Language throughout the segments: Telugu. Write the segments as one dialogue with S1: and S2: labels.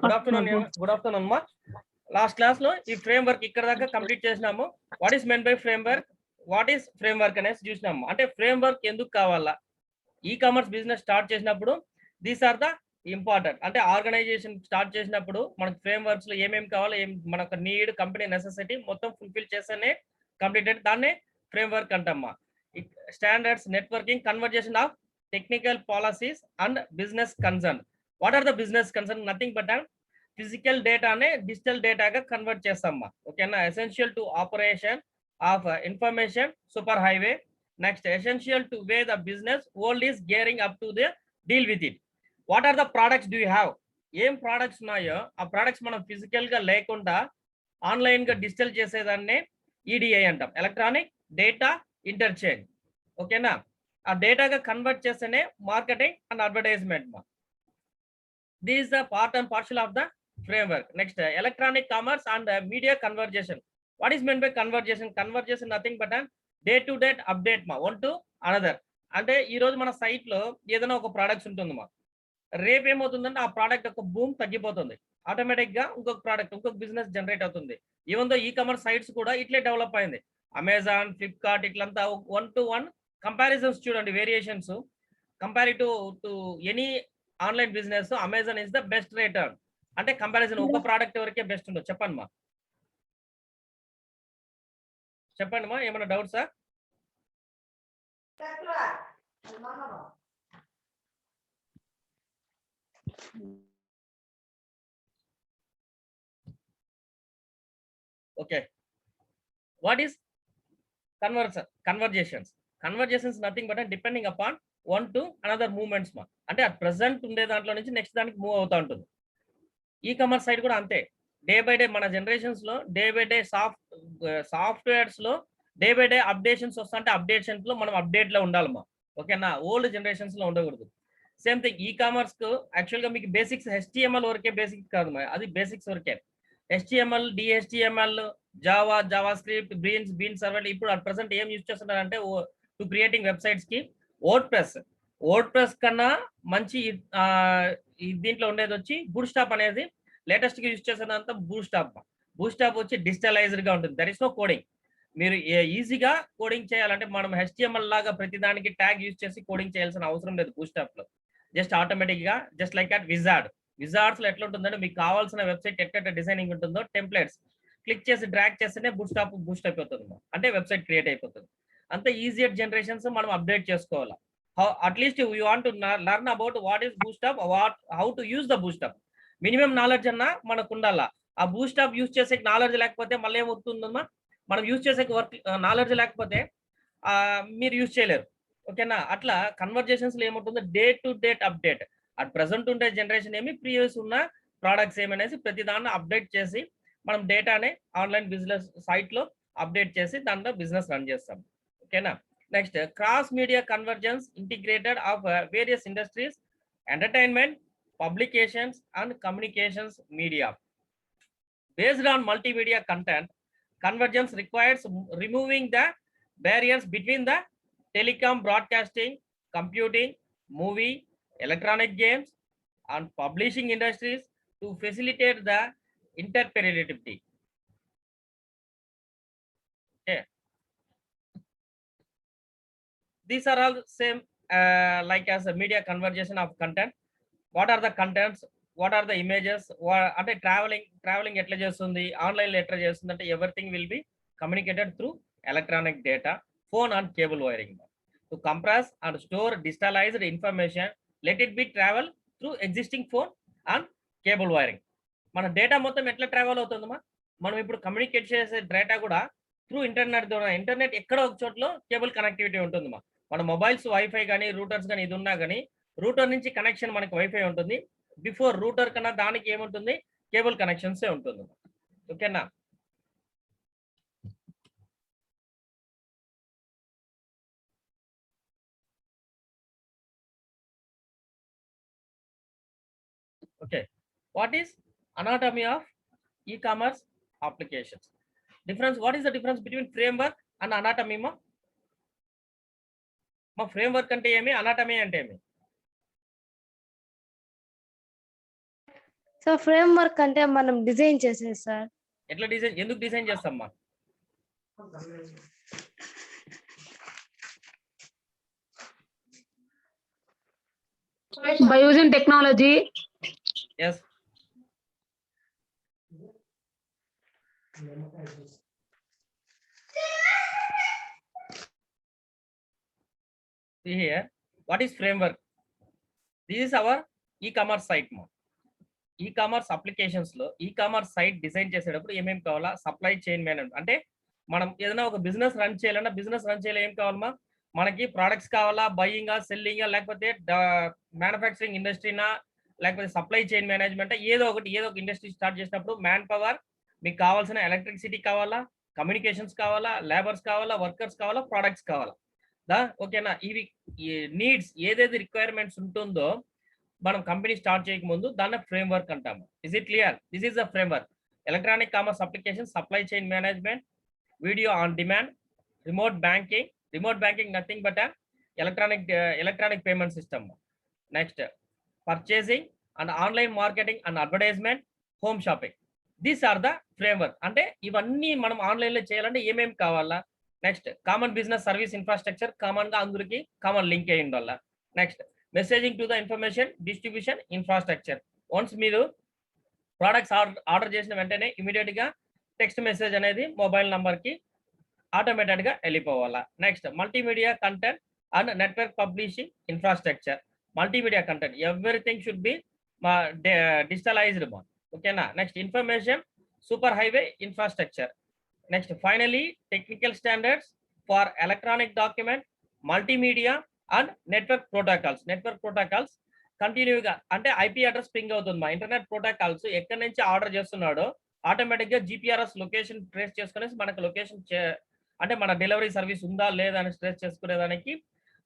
S1: గుడ్ ఆఫ్టర్నూన్ మా. లాస్ట్ క్లాస్ లో ఈ ఫ్రేమ్ వర్క్ ఇక్కడ దాకా కంప్లీట్ చేసినాము. What is meant by framework, what is framework అనేసి చూసినాము. అంటే ఫ్రేమ్ వర్క్ ఎందుకు కావాలా, ఈ కామర్స్ బిజినెస్ స్టార్ట్ చేసినప్పుడు దీస్ ఆర్ ద ఇంపార్టెంట్. అంటే ఆర్గనైజేషన్ స్టార్ట్ చేసినప్పుడు మనకు ఫ్రేమ్ వర్క్స్ లో ఏమేమి కావాలో, మనకు నీడ్, కంపెనీ నెసెసిటీ మొత్తం ఫుల్ఫిల్ చేస్తేనే కంప్లీటెడ్, దాన్నే ఫ్రేమ్ వర్క్ అంటమ్మా. Standards, networking, conversation of technical policies and business concern. What are the business concern? Nothing but physical డేటానే డిజిటల్ డేటాగా కన్వర్ట్ చేస్తామా. ఓకేనా. Essential to operation of information super highway. Next essential to way the business world is gearing up to the deal with it. What are the products do you have? ఏం ప్రోడక్ట్స్ ఉన్నాయో ఆ ప్రోడక్ట్స్ మనం ఫిజికల్ గా లేకుండా ఆన్లైన్ గా డిజిటల్ చేసేదాన్నే ఈడిఐ అంటాం, ఎలక్ట్రానిక్ డేటా ఇంటర్చేంజ్. ఓకేనా. ఆ డేటాగా కన్వర్ట్ చేస్తేనే మార్కెటింగ్ అండ్ అడ్వర్టైజ్మెంట్ మా. This is the part and partial of the framework. Next electronic commerce and media conversation. What is meant by conversation? Conversation nothing but day to date update మా, వన్ టు అనదర్. అంటే ఈ రోజు మన సైట్ లో ఏదైనా ఒక ప్రోడక్ట్స్ ఉంటుంది మా, రేపు ఏమవుతుందంటే ఆ ప్రోడక్ట్ యొక్క బూమ్ తగ్గిపోతుంది, ఆటోమేటిక్ గా ఇంకొక ప్రోడక్ట్, ఇంకొక బిజినెస్ జనరేట్ అవుతుంది. Even though e-commerce sites కూడా ఇట్లే డెవలప్ అయింది. అమెజాన్, ఫ్లిప్కార్ట్ ఇట్లంతా 1-to-1 కంపారిజన్స్ చూడండి, variations comparative to any online business. Amazon is the best rater. అంటే కంపారిజన్ ఒక ప్రోడక్ట్ వరకే బెస్ట్ ఉండదు. చెప్పండి మా, చెప్పండి మా, ఏమైనా డౌట్సా? Okay, what is conversations? Conversations nothing but depending upon one to another movements మా. అంటే at present ఉండే దాంట్లో నుంచి నెక్స్ట్ దానికి మూవ్ అవుతా ఉంటుంది. ఈ కామర్స్ సైడ్ కూడా అంతే. డే బై డే మన జనరేషన్స్ లో డే బై డే సాఫ్ట్వేర్స్ లో డే బై డే అప్డేషన్స్ వస్తుంటే అప్డేషన్స్ లో మనం అప్డేట్ లో ఉండాలమ్మా. ఓకేనా. ఓల్డ్ జనరేషన్స్ లో ఉండకూడదు. సేమ్ థింగ్ ఈ కామర్స్ కు యాక్చువల్ గా మీకు బేసిక్స్ HTML వరకే బేసిక్స్ కాదు మా, అది బేసిక్స్ వరకే. HTML, DHTML, Java, JavaScript, bean server. ఇప్పుడు అట్ ప్రెసెంట్ ఏం యూజ్ చేస్తున్నారంటే టు క్రియేటింగ్ వెబ్సైట్స్ కి వర్డ్ ప్రెస్ కన్నా మంచి దీంట్లో ఉండేది వచ్చి బూట్ స్టాప్ అనేది లేటెస్ట్ గా యూజ్ చేసేదంతా బూట్ స్టాప్ వచ్చి డిజిటలైజ్డ్ గా ఉంటుంది. There is no coding. మీరు ఈజీగా కోడింగ్ చేయాలంటే మనం HTML లాగా ప్రతి దానికి ట్యాగ్ యూజ్ చేసి కోడింగ్ చేయాల్సిన అవసరం లేదు బూట్ స్టాప్ లో. జస్ట్ ఆటోమేటిక్ గా జస్ట్ లైక్ దట్ విజార్డ్స్ లో ఎట్లా ఉంటుందంటే మీకు కావాల్సిన వెబ్సైట్ ఎక్కడ డిజైనింగ్ ఉంటుందో టెంప్లెట్స్ క్లిక్ చేసి డ్రాగ్ చేస్తేనే బూస్ట్ అయిపోతుంది, అంటే వెబ్సైట్ క్రియేట్ అయిపోతుంది. అంత ఈజియర్ జనరేషన్స్ మనం అప్డేట్ చేసుకోవాలా. At least you want to learn about what is boost up, how to use the boost up. Minimum knowledge అన్నా మనకు ఉండాలా. ఆ బూస్టప్ యూజ్ చేసే నాలెడ్జ్ లేకపోతే మళ్ళీ ఏమవుతుందమ్మా, మనం యూజ్ చేసే వర్క్ నాలెడ్జ్ లేకపోతే మీరు యూజ్ చేయలేరు. ఓకేనా. అట్లా కన్వర్జేషన్స్ లో ఏముంటుందో day to date update. At present ఉండే జనరేషన్ ఏమి, ప్రీవియస్ ఉన్న ప్రోడక్ట్స్ ఏమనేసి ప్రతి దాన్ని అప్డేట్ చేసి మనం డేటానే ఆన్లైన్ బిజినెస్ సైట్ లో అప్డేట్ చేసి దాంట్లో బిజినెస్ రన్ చేస్తాం. ఓకేనా. Next cross media convergence integrated of various industries, entertainment, publications and communications media. Based on multimedia content, convergence requires removing the barriers between the telecom, broadcasting, computing, movie, electronic games and publishing industries to facilitate the interoperability. Okay. These are all same like as a media convergence of content. What are the contents? What are the images? అంటే ట్రావెలింగ్ ఎట్లా చేస్తుంది, ఆన్లైన్ లో ఎట్లా చేస్తుంది అంటే everything will be communicated through electronic data, phone and cable wiring. To compress and store digitalised information, let it be travel through existing phone and cable wiring. మన డేటా మొత్తం ఎట్లా ట్రావెల్ అవుతుందమ్మా, మనం ఇప్పుడు కమ్యూనికేట్ చేసే డేటా కూడా త్రూ ఇంటర్నెట్ ద్వారా. ఇంటర్నెట్ ఎక్కడ ఒక చోట్ల కేబుల్ కనెక్టివిటీ ఉంటుందమ్మా. మన మొబైల్స్ వైఫై కానీ రూటర్స్ కానీ ఇది ఉన్నా కానీ రూటర్ నుంచి కనెక్షన్ మనకి వైఫై ఉంటుంది. బిఫోర్ రూటర్ కన్నా దానికి ఏముంటుంది, కేబుల్ కనెక్షన్స్ ఉంటుంది. ఓకేనా. Okay. What is anatomy of e-commerce applications? Difference. What is the difference between framework and anatomy ma? Framework అంటే ఏమి, అనాటమీ అంటే ఏమి?
S2: సో ఫ్రేమ్ వర్క్ అంటే మనం డిజైన్ చేసేది సార్.
S1: ఎట్లా డిజైన్, ఎందుకు design చేస్తామ్మా?
S3: By using technology.
S1: Yes. See here, what is framework? This is our e-commerce site. E-commerce applications లో ఈ-కామర్స్ సైట్ డిజైన్ చేసేటప్పుడు ఏమేమి కావాలా? సప్లై చైన్ మేనేజ్మెంట్, అంటే మనం ఏదైనా ఒక బిజినెస్ రన్ చేయాలన్నా బిజినెస్ రన్ చేయాలి ఏం కావాలమ్మా? మనకి ప్రొడక్ట్స్ కావాలా, బయ్యింగా, సెల్లింగా, లేకపోతే మ్యానుఫ్యాక్చరింగ్ ఇండస్ట్రీనా, లేకపోతే సప్లై చైన్ మేనేజ్మెంట్, ఏదో ఒక ఇండస్ట్రీ స్టార్ట్ చేసినప్పుడు మ్యాన్ పవర్, మీకు కావాల్సిన ఎలక్ట్రిసిటీ కావాలా, కమ్యూనికేషన్స్ కావాలా, లేబర్స్ కావాలా, వర్కర్స్ కావాలా, ప్రొడక్ట్స్ కావాలా. ఓకేనా? ఇవి నీడ్స్ ఏదైతే రిక్వైర్మెంట్స్ ఉంటుందో మనం కంపెనీ స్టార్ట్ చేయక ముందు దాన్ని ఫ్రేమ్వర్క్ అంటాము. Is it clear? This is the framework. Electronic commerce application, supply chain management, video on demand, remote banking nothing but electronic payment system. Next purchasing and online marketing and advertisement, home shopping. These are the framework. అంటే ఇవన్నీ మనం ఆన్లైన్ లో చేయాలంటే ఏమేమి కావాలా? Next common business service infrastructure, common గా అందరికి కామన్ లింక్ అయ్యి ఉండాల. Next messaging to the information distribution infrastructure. Once మీరు ప్రోడక్ట్స్ ఆర్డర్ చేసిన వెంటనే ఇమీడియట్ గా టెక్స్ట్ మెసేజ్ అనేది మొబైల్ నంబర్ కి ఆటోమేటెడ్ గా వెళ్ళిపోవాలా. Next multimedia content and network publishing infrastructure. Multimedia content everything should be digitalized. ఓకేనా? Next information super highway infrastructure. Next finally technical standards for electronic document, multimedia and network protocols కంటిన్యూగా, అంటే ఐపీ అడ్రస్ పింగ్ అవుతుంది. మా ఇంటర్నెట్ ప్రోటోకాల్స్ ఎక్కడి నుంచి ఆర్డర్ చేస్తున్నాడో ఆటోమేటిక్ గా జీపీఆర్ఎస్ లొకేషన్ ట్రేస్ చేసుకునేసి మనకు లొకేషన్ అంటే మన డెలివరీ సర్వీస్ ఉందా లేదా అని ట్రేస్ చేసుకునేదానికి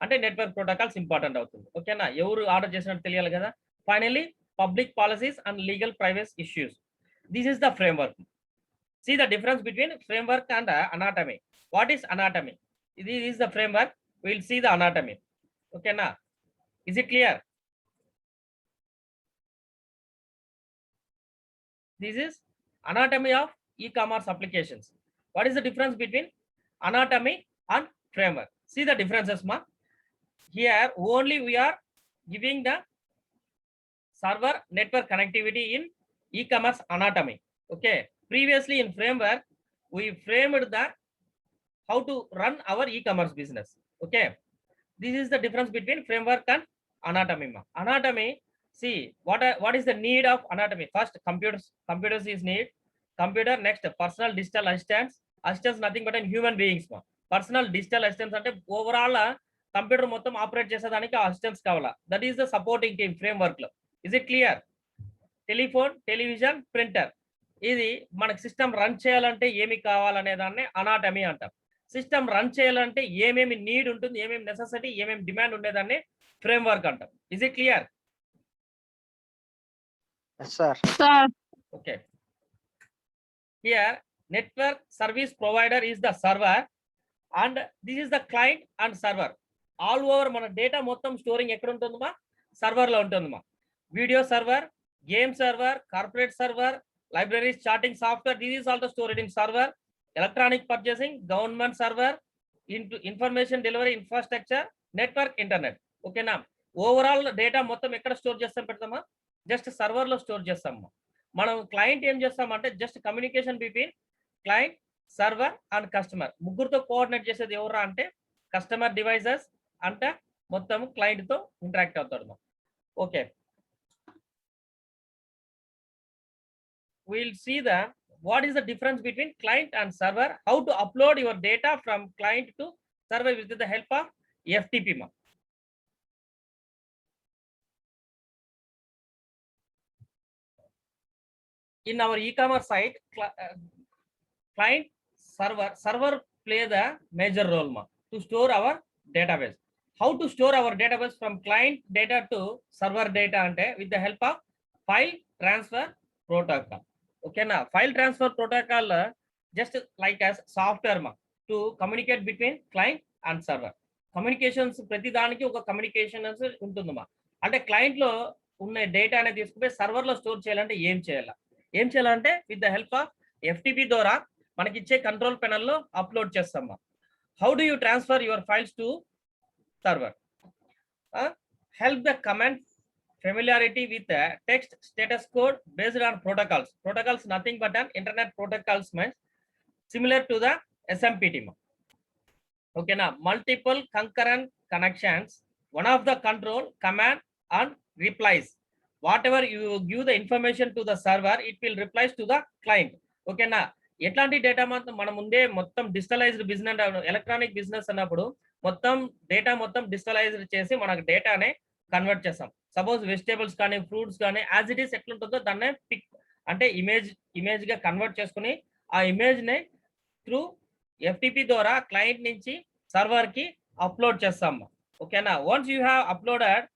S1: అంటే నెట్వర్క్ ప్రోటోకాల్స్ ఇంపార్టెంట్ అవుతుంది. ఓకేనా? ఎవరు ఆర్డర్ చేసినట్టు తెలియాలి కదా. Finally public policies and legal privacy issues. This is the framework. See the difference between framework and anatomy. What is anatomy? This is the framework. We will see the anatomy. Okay na? Is it clear? This is anatomy of e-commerce applications. What is the difference between anatomy and framework? See the differences ma. Here only we are giving the server network connectivity in e-commerce anatomy. Okay. Previously in framework, we framed the how to run our e-commerce business. Okay, this is the difference between framework and anatomy. Anatomy, see what is the need of anatomy? First, computers is need. Computer. Next, personal digital assistants nothing but human beings. Personal digital assistants అంటే overall కంప్యూటర్ మొత్తం ఆపరేట్ చేసేదానికి అసిస్టెంట్స్ కావాలా. That is the supporting team framework లో. Is it clear? Telephone, television, printer, ఇది మనకు సిస్టమ్ రన్ చేయాలంటే ఏమి కావాలనే దాన్ని అనాటమీ అంటాం. సిస్టమ్ రన్ చేయాలంటే ఏమేమి నీడ్ ఉంటుంది, ఏమేమి నెసెసిటీ, ఏమేమి డిమాండ్ ఉండేదాన్ని ఫ్రేమ్వర్క్ అంటాం. Is it clear? Okay. Here network service provider is the server and this is the client and server. All over మన డేటా మొత్తం స్టోరింగ్ ఎక్కడ ఉంటుందమ్మా? సర్వర్ లో ఉంటుందమ్మా. Video server, game server, corporate server, libraries, charting software, this is also stored in server. Electronic purchasing, government server, information delivery infrastructure, network, internet. Okay na? Overall data మొత్తం ఎక్కడ స్టోర్ చేస్తాం పెడతామా? జస్ట్ సర్వర్ లో స్టోర్ చేస్తాము. మనం క్లయింట్ ఏం చేస్తామంటే just communication between client, server and customer ముగ్గురుతో కోఆర్డినేట్ చేసేది ఎవరా అంటే కస్టమర్ డివైసెస్ అంటే మొత్తం క్లయింట్ తో ఇంటరాక్ట్ అవుతాడు. Okay, we'll see the what is the difference between client and server, how to upload your data from client to server with the help of FTP. In our e-commerce site, client server play the major role to store our database. How to store our database from client data to server data ante with the help of file transfer protocol. Okay na? File transfer protocol just like as software to communicate between client and server. Communications ప్రతి దానికి ఒక కమ్యూనికేషన్స్ ఉంటుందమ్మా. అంటే క్లయింట్ లో ఉన్న డేటా అనేది తీసుకుపోయి సర్వర్ లో స్టోర్ చేయాలంటే ఏం చేయాలంటే with the help of FTP ద్వారా మనకి ఇచ్చే కంట్రోల్ పెనల్ లో అప్లోడ్ చేస్తాం. How do you transfer your files to server? Help the command familiarity with the text status code based on protocols. Protocols nothing but an internet protocols means similar to the SMPT. Okay, now multiple concurrent connections. One of the control command and replies. Whatever you give the information to the server, it will replies to the client. Okay, now ఎట్లాంటి డేటా మన ముందే మొత్తం డిజిటలైజ్డ్ బిజినెస్ ఎలక్ట్రానిక్ బిజినెస్ అన్నప్పుడు మొత్తం డేటా మొత్తం డిజిటలైజ్డ్ చేసి మనకు డేటానే కన్వర్ట్ చేస్తాం. సపోజ్ వెజిటేబుల్స్ కానీ ఫ్రూట్స్ కానీ యాజ్ ఇట్ ఈస్ ఎట్లుంటుందో దాన్నే పిక్ అంటే ఇమేజ్ గా కన్వర్ట్ చేసుకుని ఆ ఇమేజ్ ని త్రూ FTP ద్వారా క్లయింట్ నుంచి సర్వర్ కి అప్లోడ్ చేస్తాం. ఓకేనా? Once you have uploaded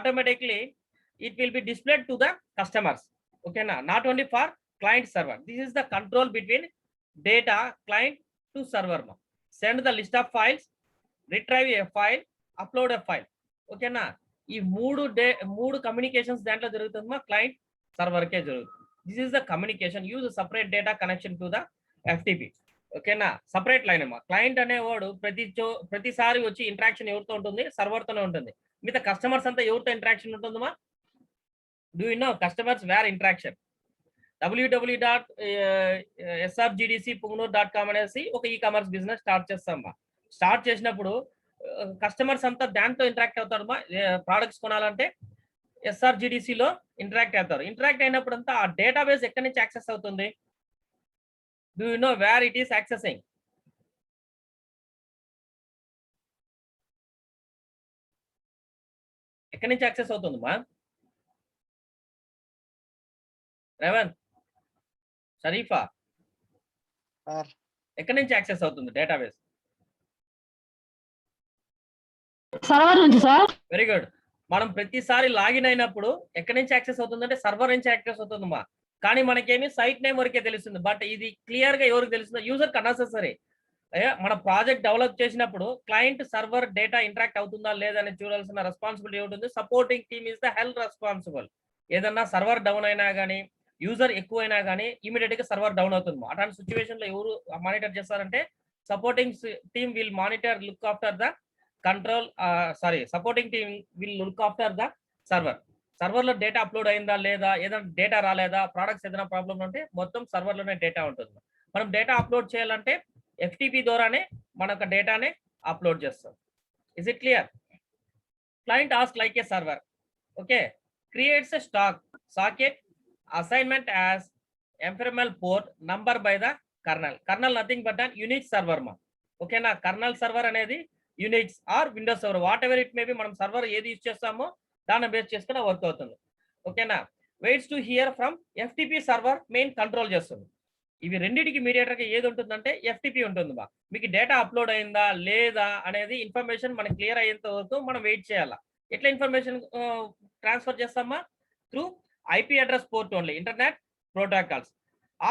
S1: automatically it will be displayed to the customers. ఓకేనా? Not only for client server. This is the control between data client to server. Send the list of files, retrieve a file, upload a file. Okay na? ఈ మూడు కమ్యూనికేషన్స్ దాంట్లో జరుగుతుందమ్మా క్లయింట్ సర్వర్ కే జరుగుతుంది. This is the communication. Use separate data connection to the FTP. ఓకేనా? సపరేట్ లైన్ అమ్మా. క్లయింట్ అనేవాడు ప్రతిసారి వచ్చి ఇంటరాక్షన్ ఎవరితో ఉంటుంది? సర్వర్ తోనే ఉంటుంది. మిగతా కస్టమర్స్ అంతా ఎవరితో ఇంటరాక్షన్ ఉంటుందమ్మా? Do you know customers where interaction? www.srgdcpungnur.com అనేసి ఒక కామర్స్ బిజినెస్ స్టార్ట్ చేస్తామా. స్టార్ట్ చేసినప్పుడు కస్టమర్స్ అంతా దాంతో ఇంటరాక్ట్ అవుతారు. ప్రోడక్ట్స్ కొనాలంటే SRGDC లో ఇంటరాక్ట్ అవుతారు. ఇంటరాక్ట్ అయినప్పుడు అంతా ఆ డేటాబేస్ ఎక్కడి నుంచి యాక్సెస్ అవుతుంది? Do you know where it is accessing? ఎక్కడి నుంచి యాక్సెస్ అవుతుందమ్మా? రేవంత్, షరీఫా, ఎక్కడి నుంచి యాక్సెస్ అవుతుంది డేటాబేస్?
S3: సర్వర్ నుంచి సార్.
S1: Very good. మనం ప్రతిసారి లాగిన్ అయినప్పుడు ఎక్కడి నుంచి యాక్సెస్ అవుతుందంటే సర్వర్ నుంచి యాక్సెస్ అవుతుందమ్మా. కానీ మనకేమి సైట్ నేమ్ వరకే తెలుస్తుంది. బట్ ఇది క్లియర్ గా ఎవరికి తెలుస్తుందో? యూజర్ కనెసరీ. మన ప్రాజెక్ట్ డెవలప్ చేసినప్పుడు క్లయింట్ సర్వర్ డేటా ఇంటరాక్ట్ అవుతుందా లేదని చూడాల్సిన రెస్పాన్సిబిలిటీ ఉంటుంది. Supporting team is the health responsible. ఏదన్నా సర్వర్ డౌన్ అయినా కానీ యూజర్ ఎక్కువైనా కానీ ఇమీడియట్ గా సర్వర్ డౌన్ అవుతుంది. అట్లాంటి సిచ్యువేషన్ లో ఎవరు మానిటర్ చేస్తారంటే supporting team will monitor look after the control supporting team will look after the server. Server లో డేటా అప్లోడ్ అయిందా లేదా, ఏదైనా డేటా రాలేదా, ప్రోడక్ట్స్ ఏదైనా ప్రాబ్లం ఉంటే మొత్తం సర్వర్ లోనే డేటా ఉంటుంది. మనం డేటా అప్లోడ్ చేయాలంటే FTP ద్వారానే మన డేటానే అప్లోడ్ చేస్తాం. Is it clear? Client ask like a server. Okay, creates a socket assignment as ephemeral port number by the kernel nothing but an Unix server ma. Okay na? Kernel server అనేది Unix or Windows server whatever it may be, మనం సర్వర్ ఏది యూజ్ చేస్తామో దాన్ని బేస్ చేసుకుని వర్క్ అవుతుంది. ఓకేనా? Weights to hear from FTP server main control చేస్తుంది. ఇవి రెండింటికి మీడియేటర్ గా ఏది ఉంటుందంటే FTP ఉంటుంది బా. మీకు డేటా అప్లోడ్ అయిందా లేదా అనేది ఇన్ఫర్మేషన్ మనకి క్లియర్ అయ్యేంత వరకు మనం వెయిట్ చేయాలా. ఎట్లా ఇన్ఫర్మేషన్ ట్రాన్స్ఫర్ చేస్తామా? Through IP address port only, internet protocols.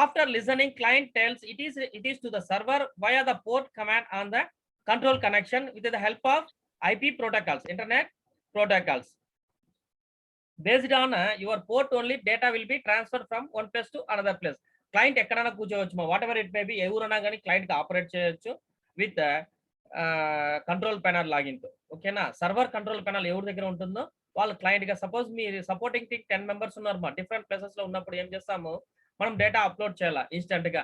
S1: After listening, client tells it is to the server via the port command on the control connection with the help of IP protocols, internet protocols. Based on your port only, data will be transferred from one place to another place. Client ఎక్కడైనా కూర్చోవచ్చు, whatever it may be, ఎవరైనా కానీ క్లయింట్ కి ఆపరేట్ చేయొచ్చు విత్ కంట్రోల్ పెనల్ లాగిన్ తో. ఓకేనా? సర్వర్ కంట్రోల్ పెనల్ ఎవరి దగ్గర ఉంటుందో వాళ్ళు క్లయింట్ గా. సపోజ్ మీ సపోర్టింగ్ టీమ్ 10 మెంబర్స్ ఉన్నారు మా, డిఫరెంట్ ప్లేసెస్ లో ఉన్నప్పుడు ఏం చేస్తాము, మనం డేటా అప్లోడ్ చేయాలా ఇన్స్టెంట్ గా.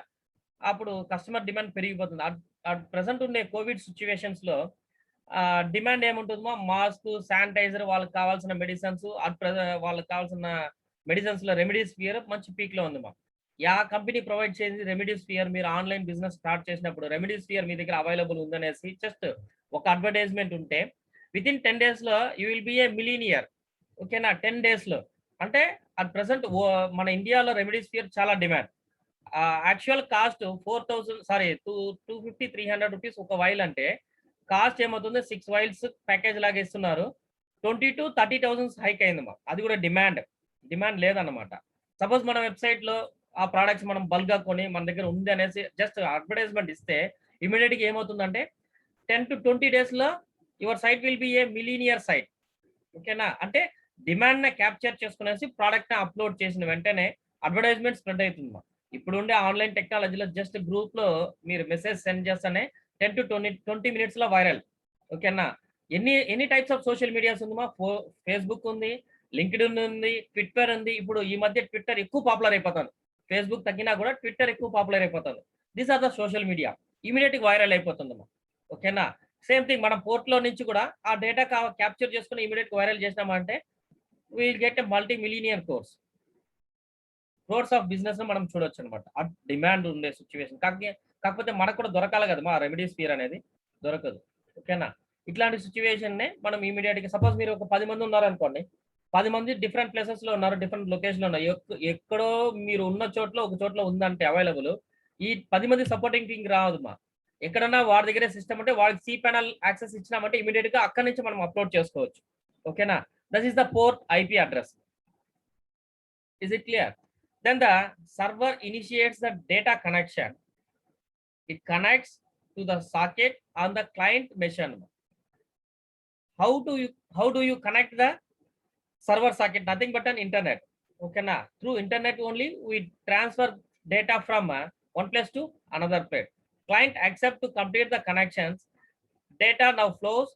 S1: అప్పుడు కస్టమర్ డిమాండ్ పెరిగిపోతుంది. ప్రెసెంట్ ఉండే కోవిడ్ సిచ్యువేషన్స్ లో డిమాండ్ ఏముంటుందో మాస్క్, శానిటైజర్, వాళ్ళకి కావాల్సిన మెడిసిన్స్, వాళ్ళకి కావాల్సిన మెడిసిన్స్ లో రెమెడీస్ ఫియర్ మంచి పీక్ లో ఉంది మా. యా కంపెనీ ప్రొవైడ్ చేసి రెమెడీస్ ఫియర్ మీరు ఆన్లైన్ బిజినెస్ స్టార్ట్ చేసినప్పుడు రెమెడీస్ ఫియర్ మీ దగ్గర అవైలబుల్ ఉందనేసి జస్ట్ ఒక అడ్వర్టైజ్మెంట్ ఉంటే విత్ ఇన్ 10 days లో you will be a millionaire. ఓకేనా? 10 days లో అంటే అట్ ప్రెసెంట్ మన ఇండియాలో రెమెడీస్ ఫియర్ చాలా డిమాండ్. యాక్చువల్ కాస్ట్ 250-300 రూపీస్ ఒక వైల్ అంటే కాస్ట్ ఏమవుతుంది 6 వైల్స్ ప్యాకేజ్ లాగా ఇస్తున్నారు. 20,000-30,000 హైక్ అయిందమ్మా. అది కూడా డిమాండ్ లేదన్నమాట. సపోజ్ మన వెబ్సైట్ లో ఆ ప్రోడక్ట్స్ మనం బల్క్ గా కొని మన దగ్గర ఉంది అనేసి జస్ట్ అడ్వర్టైజ్మెంట్ ఇస్తే ఇమీడియట్ గా ఏమవుతుందంటే 10 to 20 days లో your site will be a millionaire site. ఓకేనా? అంటే డిమాండ్ ని క్యాప్చర్ చేసుకునేసి ప్రోడక్ట్ ని అప్లోడ్ చేసిన వెంటనే అడ్వర్టైజ్మెంట్ స్ప్రెడ్ అవుతుంది మా. ఇప్పుడు ఉండే ఆన్లైన్ టెక్నాలజీలో జస్ట్ గ్రూప్ లో మీరు మెసేజ్ సెండ్ చేస్తేనే 10 to 20 మినిట్స్ లో వైరల్. ఓకేనా. ఎన్ని టైప్స్ ఆఫ్ సోషల్ మీడియాస్ ఉంది మా. ఫేస్బుక్ ఉంది, లింక్డ్ఇన్ ఉంది, ట్విట్టర్ ఉంది. ఇప్పుడు ఈ మధ్య ట్విట్టర్ ఎక్కువ పాపులర్ అయిపోతుంది. ఫేస్బుక్ తగ్గినా కూడా ట్విట్టర్ ఎక్కువ పాపులర్ అయిపోతుంది. These are the social media. Immediate గా వైరల్ అయిపోతుంది మా. ఓకేనా. సేమ్ థింగ్ మనం పోర్ట్ లో నుంచి కూడా ఆ డేటా క్యాప్చర్ చేసుకుని ఇమీడియట్ వైరల్ చేసినామంటే will get a multi millionaire course of business మనం చూడొచ్చు అనమాట. ఆ డిమాండ్ ఉండే సిచ్యువేషన్. కాకపోతే మనకు కూడా దొరకాలి కదా మా రెమెడీ స్పీర్ అనేది దొరకదు. ఓకేనా. ఇట్లాంటి సిచ్యువేషన్ నే మనం ఇమీడియట్ గా సపోజ్ మీరు ఒక 10 మంది ఉన్నారు అనుకోండి. 10 మంది డిఫరెంట్ ప్లేసెస్ లో ఉన్నారు, డిఫరెంట్ లొకేషన్ లో ఉన్నారు. ఎక్కడో మీరు ఉన్న చోట్ల ఒక చోట్ల ఉందంటే అవైలబుల్, ఈ 10 మంది సపోర్టింగ్ టీం రాదు మా. ఎక్కడన్నా వాడి దగ్గరే సిస్టమ్ అంటే వాడికి సి ప్యానల్ యాక్సెస్ ఇచ్చినామంటే ఇమీడియట్ గా అక్కడి నుంచి మనం అప్లోడ్ చేసుకోవచ్చు. ఓకేనా. That is the port IP address. Is it clear? Then the server initiates the data connection. It connects to the socket on the client machine. How do you connect the server socket? Nothing but an internet. Okay na. Through internet only we transfer data from one place to another place. Client accept to complete the connections. Data now flows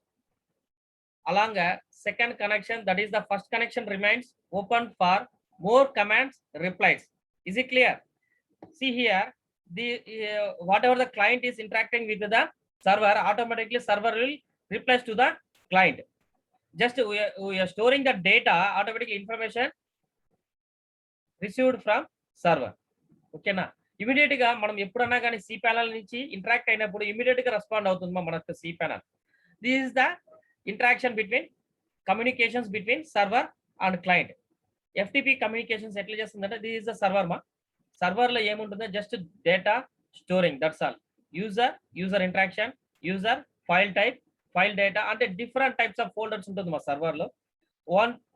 S1: along a second connection. That is the first connection remains open for more commands replies. Is it clear? See here, the whatever the client is interacting with the server, automatically server will replies to the client. Just we are storing the data, automatic information received from server. Okay na. Immediate గా మనం ఎప్పుడన్నా కానీ సి ప్యానల్ నుంచి ఇంటరాక్ట్ అయినప్పుడు ఇమీడియట్ గా రెస్పాండ్ అవుతుంది మనకు cPanel. This is the interaction between communications between server and client. FTP communications ఎట్లా చేస్తుందంటే దిస్ ఇస్ ద సర్వర్ మా. సర్వర్ లో ఏముంటుందో just data storing, that's all. User interaction, user, file type, file data అంటే డిఫరెంట్ టైప్స్ ఆఫ్ ఫోల్డర్స్ ఉంటుంది మా సర్వర్ లో.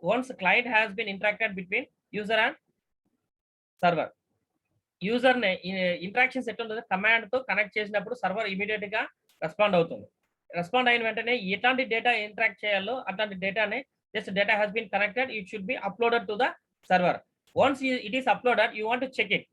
S1: Once client has been interacted between user and server. User ని ఇంటరాక్షన్స్ ఎట్లుంటుందో కమాండ్ తో కనెక్ట్ చేసినప్పుడు సర్వర్ ఇమీడియట్ గా రెస్పాండ్ అవుతుంది. రెస్పాండ్ అయిన వెంటనే ఎట్లాంటి డేటా ఇంటరాక్ట్ చేయాలో అట్లాంటి డేటానే just data has been connected, it should be uploaded to the server. Once it is uploaded, you want to check it,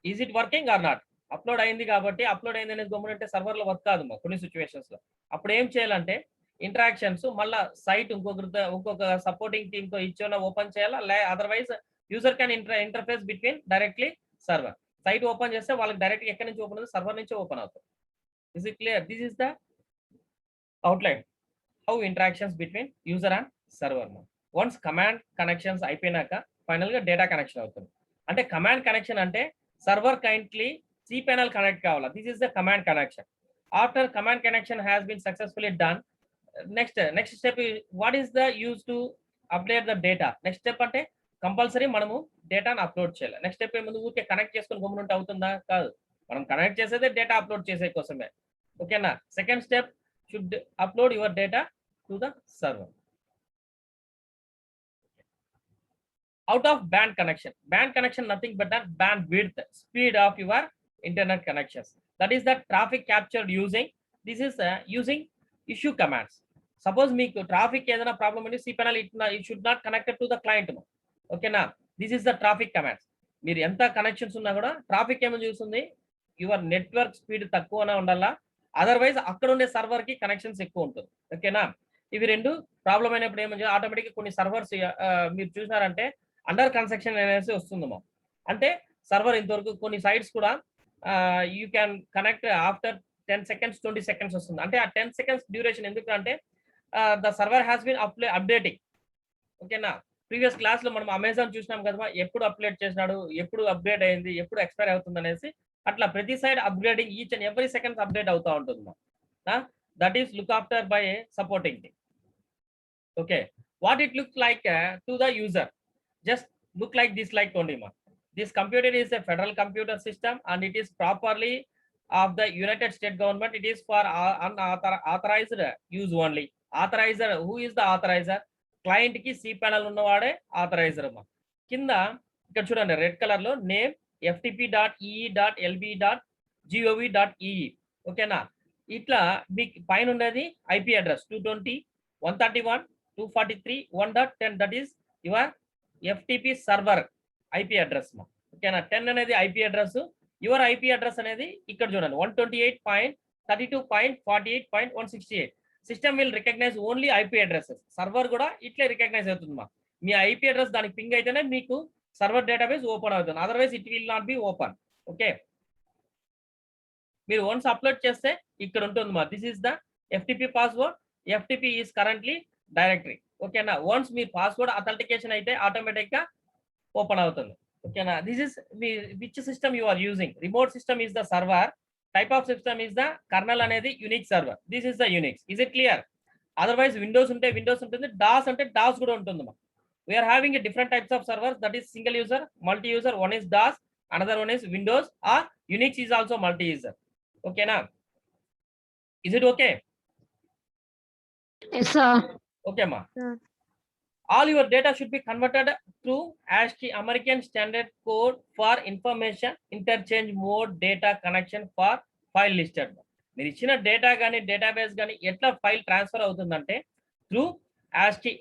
S1: is it working or not. Upload అయింది కాబట్టి అప్లోడ్ అయింది అనేది గమనంటే సర్వర్ లో వర్క్ కాదు కొన్ని సిచ్యువేషన్స్ లో. అప్పుడు ఏం చేయాలంటే ఇంటరాక్షన్స్ మళ్ళా సైట్ ఇంకొక సపోర్టింగ్ టీమ్ తో ఇచ్చిన ఓపెన్ చేయాలా, otherwise user can interface between directly server. Site open చేస్తే వాళ్ళకి డైరెక్ట్ ఎక్కడి నుంచి ఓపెన్ అవుతుంది, సర్వర్ నుంచి ఓపెన్ అవుతుంది. Is it clear? This is the outline how interactions between user and server. Once command connections అయిపోయినాక ఫైనల్ గా డేటా కనెక్షన్ అవుతుంది. అంటే కమాండ్ కనెక్షన్ అంటే సర్వర్ కైంట్లీ సి ప్యానల్ కనెక్ట్ కావాలా. This is the command connection. After command connection has been successfully done, next step what is the use to update the data. Next step అంటే కంపల్సరీ మనము డేటాను అప్లోడ్ చేయాలి. నెక్స్ట్ స్టెప్ ఏముంది, ఊరికే కనెక్ట్ చేసుకుని గమ్మునుంటే అవుతుందా? కాదు. మనం కనెక్ట్ చేసేదే డేటా అప్లోడ్ చేసే కోసమే. ఓకేనా. Second step should upload your data to the server. Out of band connection nothing but that bandwidth, speed of your internet connections. That is the traffic captured using, this is using issue commands. Suppose meeku traffic ఏదైనా ప్రాబ్లం అంటే C panel it should not connected to the client. ఓకేనా. This is the traffic commands. మీరు ఎంత కనెక్షన్స్ ఉన్నా కూడా ట్రాఫిక్ ఏమని చూస్తుంది, యువర్ నెట్వర్క్ స్పీడ్ తక్కువనే ఉండాలా, అదర్వైజ్ అక్కడ ఉండే సర్వర్ కి కనెక్షన్స్ ఎక్కువ ఉంటుంది. ఓకేనా. ఇవి రెండు ప్రాబ్లం అయినప్పుడు ఏమని ఆటోమేటిక్ కొన్ని సర్వర్స్ మీరు చూసినారంటే అండర్ కన్స్ట్రక్షన్ అనేసి వస్తుందమ్మా. అంటే సర్వర్ ఇంతవరకు కొన్ని సైట్స్ కూడా you can connect after 10 seconds 20 seconds వస్తుంది. అంటే ఆ 10 seconds డ్యూరేషన్ ఎందుకంటే the server has been updating. ఓకేనా. ప్రీవియస్ క్లాస్ లో మనం అమెజాన్ చూసినాం కదా, ఎప్పుడు అప్డేట్ చేసినాడు, ఎప్పుడు అప్డేట్ అయింది, ఎప్పుడు ఎక్స్పైర్ అవుతుంది అనేసి. అట్లా ప్రతి side upgrading each and every seconds update అవుతా ఉంటుంది. That is look after by supporting team. Okay. What it looks like to the user, just look like this, like only ma. This computer is a federal computer system and it is properly of the United States government. It is for unauthorized use only. Authorizer, who is the authorizer? Client ki C panel ఉన్నవాడే authorizer ma. కింద ఇక్కడ చూడండి రెడ్ కలర్ లో నేమ్ ftp.ee.lb.gov.ee. ఓకేనా. ఇట్లా మీకు పైన ఉండేది IP address 220.131.243.1.10. That is your FTP server IP address మా. ఓకేనా, 10 అనేది IP address, your IP address అనేది ఇక్కడ చూడండి 128.32.48.168. System will recognise only IP addresses. Server కూడా ఇట్లే రికగ్నైజ్ అవుతుంది మా. మీ ఐపీ అడ్రస్ దానికి పింగ్ అయితేనే మీకు సర్వర్ డేటాబేస్ ఓపెన్ అవుతుంది, otherwise it will not be open. Okay, మీరు వన్స్ అప్లోడ్ చేస్తే ఇక్కడ ఉంటుంది మా. This is the FTP password. FTP is currently directory. ఓకేనా, వన్స్ మీ పాస్వర్డ్ అథెంటికేషన్ అయితే ఆటోమేటిక్ గా ఓపెన్ అవుతుంది. ఓకేనా, this is which system you are using. Remote system is the server, type of system is the kernel అనేది Unix server. This is the Unix. Is it clear? Otherwise Windows ఉంటే విండోస్ ఉంటుంది, డాస్ అంటే డాస్ కూడా ఉంటుంది మా. We are having different types of servers, that is single user, multi user. One is DOS, another one is Windows, or Unix is also multi user. ఓకేనా, is it okay?
S3: Yes, sir.
S1: Okay ma.
S2: Sir.
S1: All your data should be converted through ASCII American Standard Code for Information Interchange Mode Data Connection for File Listed. మీరు ఇచ్చిన డేటా కానీ డేటాబేస్ కానీ ఎట్లా ఫైల్ ట్రాన్స్ఫర్ అవుతుందంటే through ASCII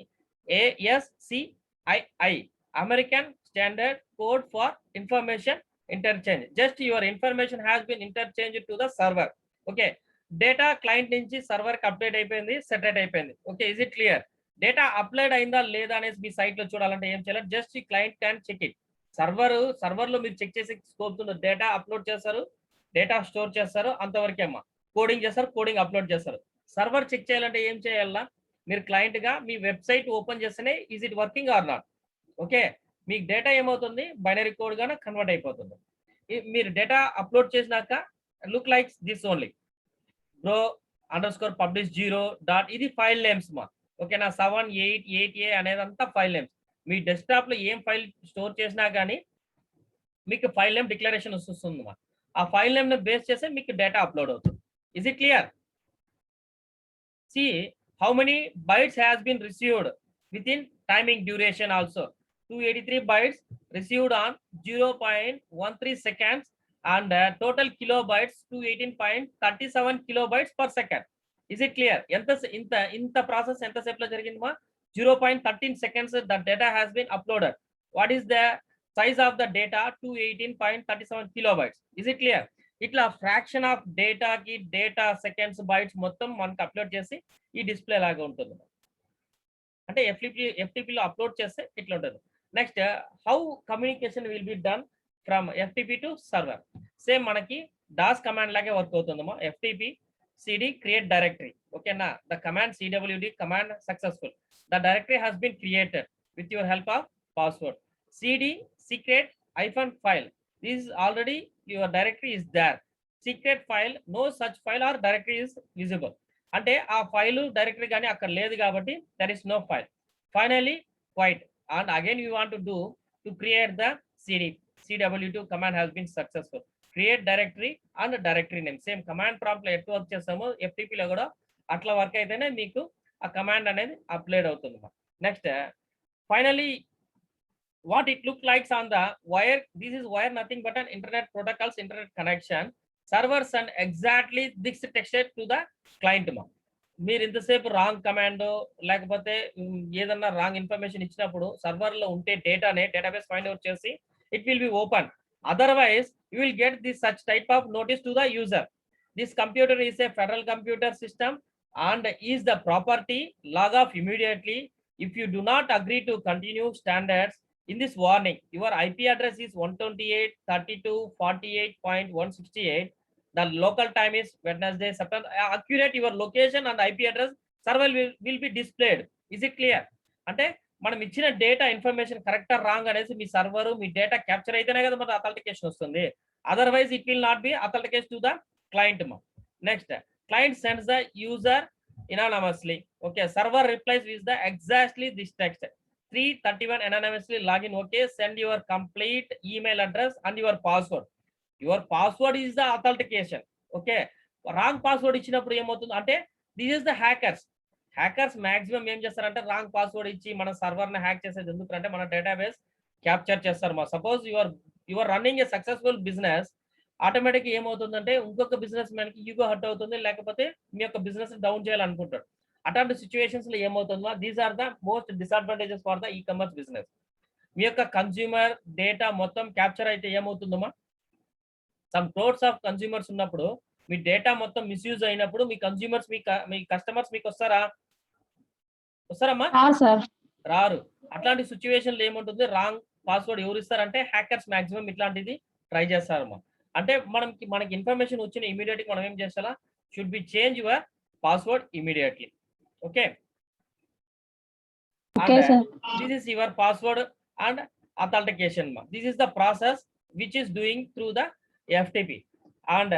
S1: ASCII American Standard Code for Information Interchange. Just your information has been interchanged to the server. Okay, data client నుంచి సర్వర్ కి అప్డేట్ అయిపోయింది, సెటరేట్ అయిపోయింది. Okay, is it clear? Data upload అయిందా లేదా అనేసి మీ సైట్ లో చూడాలంటే ఏం చేయాలి? జస్ట్ ఈ client can check it. Server లో మీరు చెక్ చేసే స్కోప్ ఉన్న డేటా అప్లోడ్ చేస్తారు, డేటా స్టోర్ చేస్తారు, అంతవరకే అమ్మా. కోడింగ్ చేస్తారు, కోడింగ్ అప్లోడ్ చేస్తారు. సర్వర్ చెక్ చేయాలంటే ఏం చేయాలా? మీరు క్లయింట్ గా మీ వెబ్సైట్ ఓపెన్ చేస్తేనే is it working or not. Okay, మీకు డేటా ఏమవుతుంది? బైనరీ కోడ్ గానే కన్వర్ట్ అయిపోతుంది. మీరు డేటా అప్లోడ్ చేసినాక look like this only bro_publish 0. ఇది ఫైల్ నేమ్స్ మా. ఓకేనా, 788A అనేదంతా ఫైల్ నేమ్స్. మీ డెస్క్టాప్ లో ఏం ఫైల్ స్టోర్ చేసినా కానీ మీకు ఫైల్ నేమ్ డిక్లరేషన్ వస్తుంది మా. ఆ ఫైల్ నేమ్ ని బేస్ చేస్తే మీకు డేటా అప్లోడ్ అవుతుంది. Is it clear? See how many bytes has been received within timing duration also. 283 bytes received on 0.13 seconds and total kilobytes 218.37 kilobytes per second. Is it clear? ఇంత ప్రాసెస్ ఎంత సేపులో జరిగింది మా? 0.13 seconds the data has been uploaded. What is the size of the data? 218.37 kilobytes. Is it clear? ఇట్లా ఫ్రాక్షన్ ఆఫ్ డేటా కి డేటా సెకండ్స్ బైట్స్ మొత్తం మనకు అప్లోడ్ చేసి ఈ డిస్ప్లే లాగా ఉంటుంది. అంటే ఎఫ్టిపిలో అప్లోడ్ చేస్తే ఇట్లా ఉంటుంది. Next, how communication will be done from FTP to server. Same మనకి డాస్ కమాండ్ లాగే వర్క్ అవుతుందమ్మా. FTP cd create directory. ఓకేనా, the command cwd command successful. The directory has been created with your help of password. cd secret -file. This is already your directory is there. Secret file, no such file or directory is visible. అంటే ఆ ఫైల్ డైరెక్టరీ కానీ అక్కడ లేదు కాబట్టి there is no file. Finally quiet, and again you want to do to create the cwd command has been successful. Create directory and directory name same command prompt లో ఎట్లా వర్క్ చేస్తామో ఎఫ్టిపిలో కూడా అట్లా వర్క్ అయితేనే మీకు ఆ కమాండ్ అనేది అప్లోడ్ అవుతుంది. Next, finally what it look likes on the wire. This is wire, nothing but an internet protocols, internet connection, servers and exactly this texted to the client మా. మీరు ఇంతసేపు రాంగ్ కమాండ్ లేకపోతే ఏదన్నా రాంగ్ ఇన్ఫర్మేషన్ ఇచ్చినప్పుడు సర్వర్ లో ఉంటే డేటానే డేటాబేస్ ఫైండ్ అవుట్ చేసి it will be open. Otherwise, you will get this such type of notice to the user. This computer is a federal computer system and is the property. Log off immediately if you do not agree to continue standards. In this warning, your IP address is 128.32.48.168. The local time is Wednesday, September. Accurate your location and IP address. Server will be displayed. Is it clear? అంటే మనం ఇచ్చిన డేటా ఇన్ఫర్మేషన్ కరెక్టా రాంగ్ అనేసి మీ సర్వర్ మీ డేటా క్యాప్చర్ అయితేనే కదా మన అథెంటికేషన్ వస్తుంది. Otherwise it will not be authentication to the client మా. Next, client sends the user anonymously. Okay, server replies with the exactly this text. 331 anonymously login. Okay, send your complete email address and your password. Your password is the authentication. Okay, wrong password ఇచ్చినప్పుడు ఏమవుతుంది అంటే this is the hackers. Hackers maximum ఏం చేస్తారంటే రాంగ్ పాస్వర్డ్ ఇచ్చి మన సర్వర్ ని హ్యాక్ చేసేది ఎందుకంటే మన డేటాబేస్ క్యాప్చర్ చేస్తారు మా. Suppose your running a successful business, automatic ఏమవుతుందంటే ఇంకొక బిజినెస్ మ్యాన్ కి ఈగో హర్ట్ అవుతుంది, లేకపోతే మీ యొక్క బిజినెస్ డౌన్ చేయాలనుకుంటాడు. అట్లాంటి సిచ్యువేషన్స్ లో ఏమవుతుందో these are the most disadvantages for the e commerce business. మీ యొక్క కన్స్యూమర్ డేటా మొత్తం క్యాప్చర్ అయితే ఏమవుతుందమ్మా, సమ్ క్రోర్స్ ఆఫ్ కన్స్యూమర్స్ ఉన్నప్పుడు మీ డేటా మొత్తం మిస్యూజ్ అయినప్పుడు మీ కన్స్యూమర్స్ మీ కస్టమర్స్ మీకు వస్తారమ్మా?
S3: సార్
S1: రారు. అట్లాంటి సిచ్యువేషన్లో ఏముంటుంది, రాంగ్ పాస్వర్డ్ ఎవరు ఇస్తారంటే హ్యాకర్స్ మాక్సిమం ఇట్లాంటిది ట్రై చేస్తారమ్మా. అంటే మనకి ఇన్ఫర్మేషన్ వచ్చిన ఇమీడియట్ మనం ఏం చేస్తారా, should be change your password immediately. Okay,
S3: okay sir.
S1: this is your password and authentication. This is the process which is doing through the FTP, and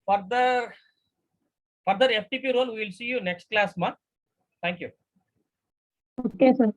S1: further FTP role we will see you next class, ma. Thank you.
S3: Okay sir.